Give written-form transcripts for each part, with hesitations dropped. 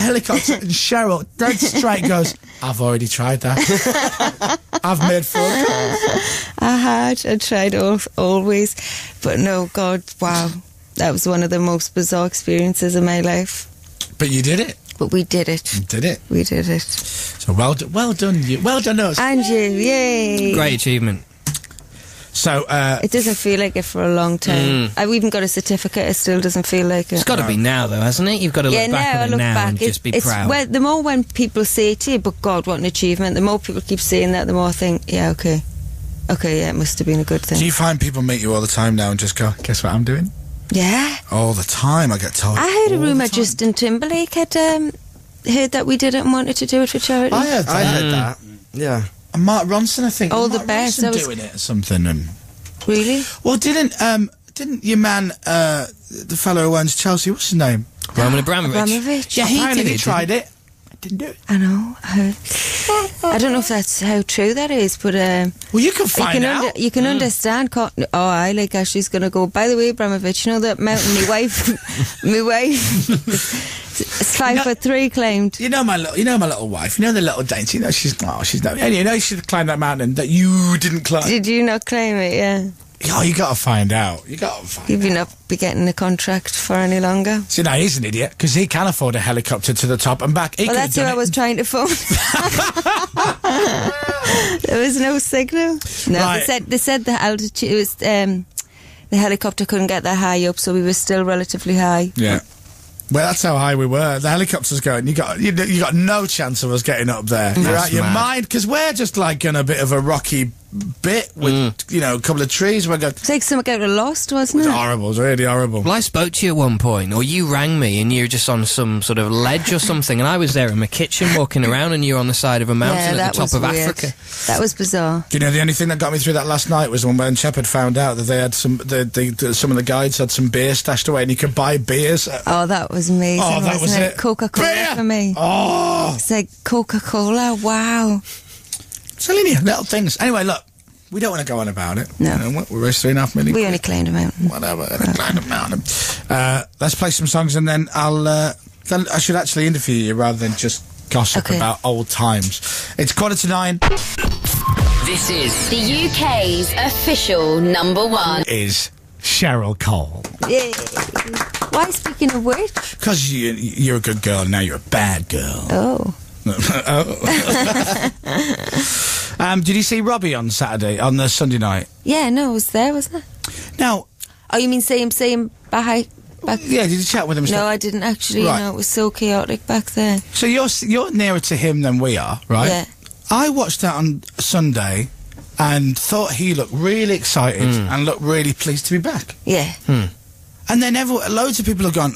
helicopter, and Cheryl, dead straight, goes, I've already tried that. I've made phone calls. I tried always, but no, God, wow. That was one of the most bizarre experiences of my life. But you did it. But we did it. You did it. We did it. So well done you. Well done us. And you, yay. Great achievement. So, it doesn't feel like it for a long time. I've even got a certificate. It still doesn't feel like it. It's got to be now, though, hasn't it? You've got to look back on it now and just be proud. Well, the more when people say to you, but God, what an achievement, the more people keep saying that, the more I think, yeah, okay, yeah, it must have been a good thing. Do you find people meet you all the time now and just go, guess what I'm doing? Yeah. All the time, I get told. I heard a rumour Justin Timberlake had heard that we did it and wanted to do it for charity. I heard that. Yeah. And Mark Ronson, I think. Oh, Mark the best. Ronson doing it or something. And really? well, didn't your man, the fellow who owns Chelsea, what's his name? Roman Abramovich. Yeah, he tried it. I didn't do it. I know. I don't know if that's how true that is, but well, you can find out. You can understand. I like Ashley's going to go. By the way, Abramovich, you know that mountain? My wife. 5'3" claimed. You know my little wife. You know the little dainty. You know she's not. And you know she should climb that mountain that you didn't climb. Did you not claim it? Yeah. Oh, you got to find out. You've not be getting a contract for any longer. See, now he's an idiot because he can afford a helicopter to the top and back. Well, that's who I was trying to phone. There was no signal. No, right. They said the altitude was the helicopter couldn't get that high up, so we were still relatively high. Yeah. Well, that's how high we were. The helicopter's going. You got no chance of us getting up there. You're out your mind because we're just like in a bit of a rocky bit with a couple of trees. It's like something out of Lost, wasn't it? It was horrible. It was really horrible. Well, I spoke to you at one point, or you rang me, and you were just on some sort of ledge or something, and I was there in my kitchen walking around, and you were on the side of a mountain at the top of weird. Africa. That was bizarre. Do you know the only thing that got me through that last night was when Shepard found out that they had some of the guides had some beer stashed away, and you could buy beers. Oh, that was amazing. Oh, that was it. Coca-Cola for me. Oh, it's like Coca-Cola. Wow. Telling you, little things. Anyway, look. We don't want to go on about it. No. We're raised 3.5 million. We only claimed a mountain. Whatever, claimed a mountain. Let's play some songs and then then I should actually interview you rather than just gossip about old times. It's 9:15. This is the UK's official number one. Is Cheryl Cole. Yay. Why, speaking of which? Because you're a good girl and now you're a bad girl. Oh. Did you see Robbie on the Sunday night? Yeah, no, I was there, wasn't I? Now... Oh, you mean saying back? Yeah, did you chat with him? No, I didn't actually. Right. It was so chaotic back there. So you're nearer to him than we are, right? Yeah. I watched that on Sunday and thought he looked really excited and looked really pleased to be back. Yeah. And then loads of people have gone,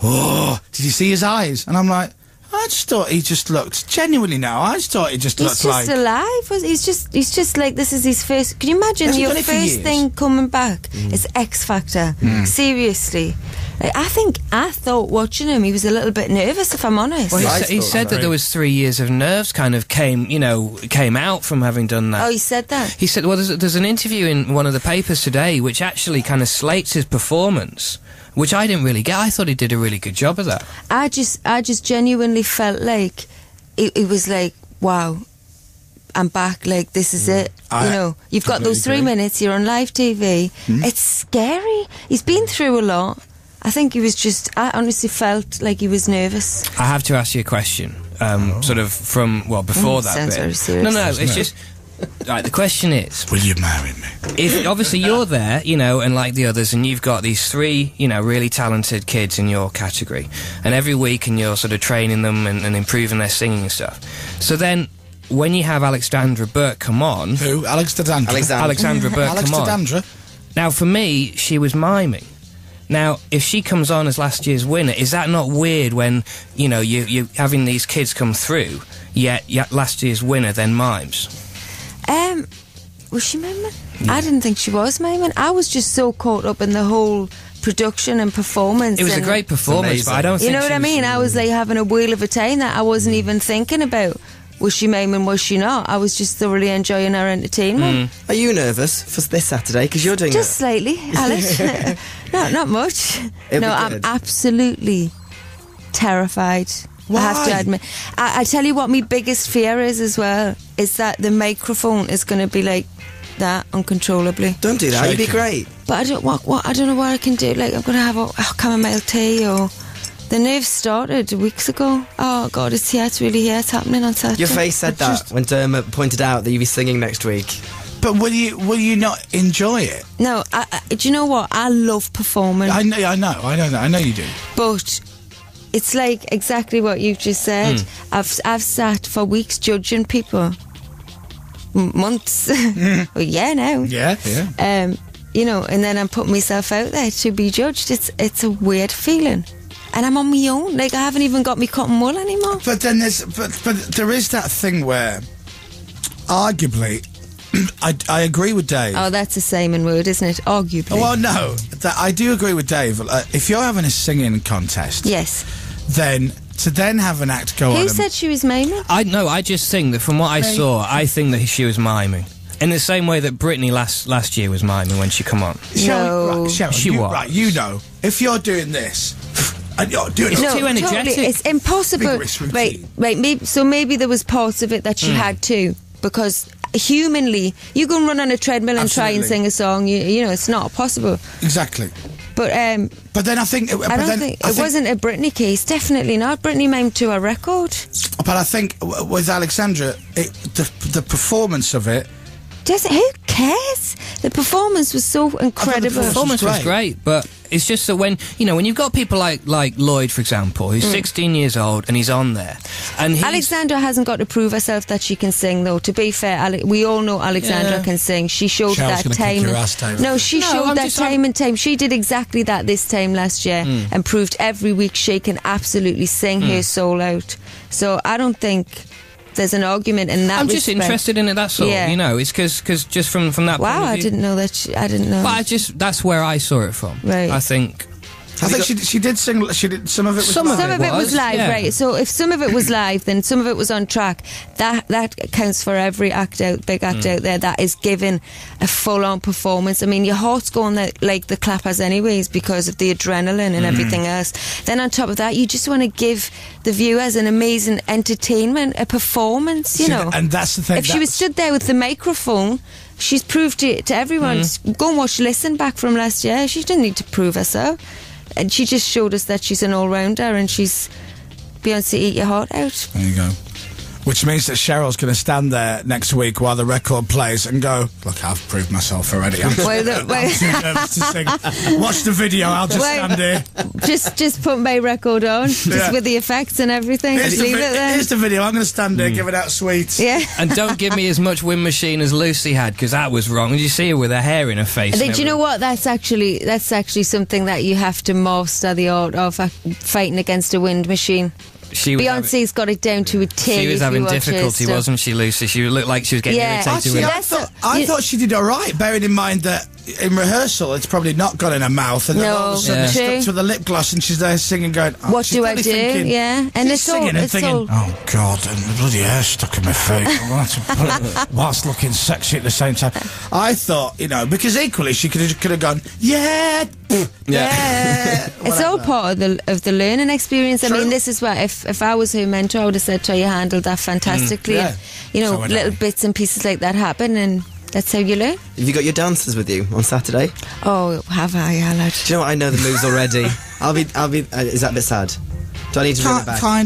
oh, did you see his eyes? And I'm like, I just thought he just looked genuinely now. I just thought he just looked like... He's just alive. He's just like, this is his first... Can you imagine your first thing coming back? It's X Factor. Seriously. Like, I thought watching him, he was a little bit nervous, if I'm honest. Well, he said that there was 3 years of nerves kind of came out from having done that. Oh, he said that? He said, well, there's an interview in one of the papers today which actually kind of slates his performance, which I didn't really get. I thought he did a really good job of that. I just genuinely felt like it was like, wow, I'm back, like, this is it. You've got those 3 minutes, you're on live TV. It's scary. He's been through a lot. I think I honestly felt like he was nervous. I have to ask you a question, sort of from, before that sounds bit. very serious. No, it's just... Right, the question is... Will you marry me? If obviously you're there, and like the others, and you've got these 3, really talented kids in your category, and every week and you're sort of training them and improving their singing and stuff. So then, when you have Alexandra Burke come on... Who? Alexandra Burke come on. Now, for me, she was miming. Now, if she comes on as last year's winner, is that not weird when, you're having these kids come through, yet last year's winner then mimes? Was she miming? Yeah. I didn't think she was miming. I was just so caught up in the whole production and performance. It was a great performance, but I don't think you know what I mean? I was like having a wheel of a time that I wasn't even thinking about. Was she miming, was she not? I was just thoroughly enjoying her entertainment. Are you nervous for this Saturday? Because you're doing just slightly, Alice. Not much. I'm absolutely terrified. Why? I have to admit. I tell you what my biggest fear is as well, is that the microphone is going to be like that uncontrollably. Don't do that. You'd be great. But I don't I don't know what I can do. Like, I'm going to have a chamomile tea, or the nerves started weeks ago. Oh God, it's here. It's really here. It's happening on Saturday. Your face said that when Dermot pointed out that you'd be singing next week. But will you not enjoy it? No, do you know what? I love performing. I know you do. But it's like exactly what you've just said. I've sat for weeks judging people. Months. Well, yeah, now. Yeah. You know, and then I'm putting myself out there to be judged. It's a weird feeling. And I'm on my own. Like, I haven't even got me cotton wool anymore. But then but there is that thing where, arguably, I agree with Dave. Oh, that's a Simon word, isn't it? Arguably. Well, no, I do agree with Dave. If you're having a singing contest, yes, then to then have an act go on. Who said she was miming? I just think that from what I saw, I think that she was miming. In the same way that Britney last year was miming when she come on. No. Cheryl, she was. Right, you know, if you're doing this, and you're doing It's too energetic. Totally, it's impossible. Right, so maybe there was parts of it that she had to, because humanly, you go and run on a treadmill and try and sing a song, you know, it's not possible. Exactly. But then I think... I don't think it wasn't a Britney case, definitely not. Britney mimed to a record. But I think with Alexandra, the performance of it... Who cares? The performance was so incredible. The performance was great, but it's just that when you've got people like Lloyd, for example, who's 16 years old and he's on there, and Alexandra hasn't got to prove herself that she can sing, though. To be fair, we all know Alexandra can sing. She showed Cheryl's that time. Showed that time and time. She did exactly that this time last year and proved every week she can absolutely sing her soul out. So I don't think there's an argument in that. I'm just interested in it. That's all. Yeah. You know, it's because just from that. Wow, point of I view, didn't know that. I didn't know. Well, that's where I saw it from. Right. I think she did sing. She did some of it. Some of it was live, yeah. right? So if some of it was live, then some of it was on track. That counts for every big act out there that is giving a full-on performance. I mean, your heart's going like the clappers anyways because of the adrenaline and everything else. Then on top of that, you just want to give the viewers an amazing entertainment, a performance. You know, and that's the thing. If she was stood there with the microphone, she's proved it to everyone. Go and watch Listen back from last year. She didn't need to prove herself. And she just showed us that she's an all-rounder and she's Beyonce, eat your heart out. There you go. Which means that Cheryl's going to stand there next week while the record plays and go, look, I've proved myself already. I'm too nervous to sing. Watch the video, I'll just stand here. Just put my record on, just with the effects and everything. Leave it there. Here's the video, I'm going to stand here giving out sweets. Yeah. And don't give me as much wind machine as Lucy had, because that was wrong. Did you see her with her hair in her face? Do you know what? That's actually something that you have to master, the art of fighting against a wind machine. Beyonce's got it down to a T. She was having difficulty, wasn't she, Lucy? She looked like she was getting irritated with it. I thought she did all right, bearing in mind that in rehearsal it's probably not got in her mouth, and then all of a sudden it's stuck to the lip gloss, and she's there singing, going, "What do I do?" Thinking, and it's singing and thinking, "Oh God!" and the bloody hair stuck in my face, whilst looking sexy at the same time. I thought, because equally she could have gone, "Yeah." It's all part of the learning experience. I mean, this is where if I was her mentor, I would have said to her, you handled that fantastically. And, little bits and pieces like that happen, and that's how you learn. Have you got your dancers with you on Saturday? Oh, have I, Alad? Do you know what? I know the moves already. I'll be. Is that a bit sad? Do I need to bring it back?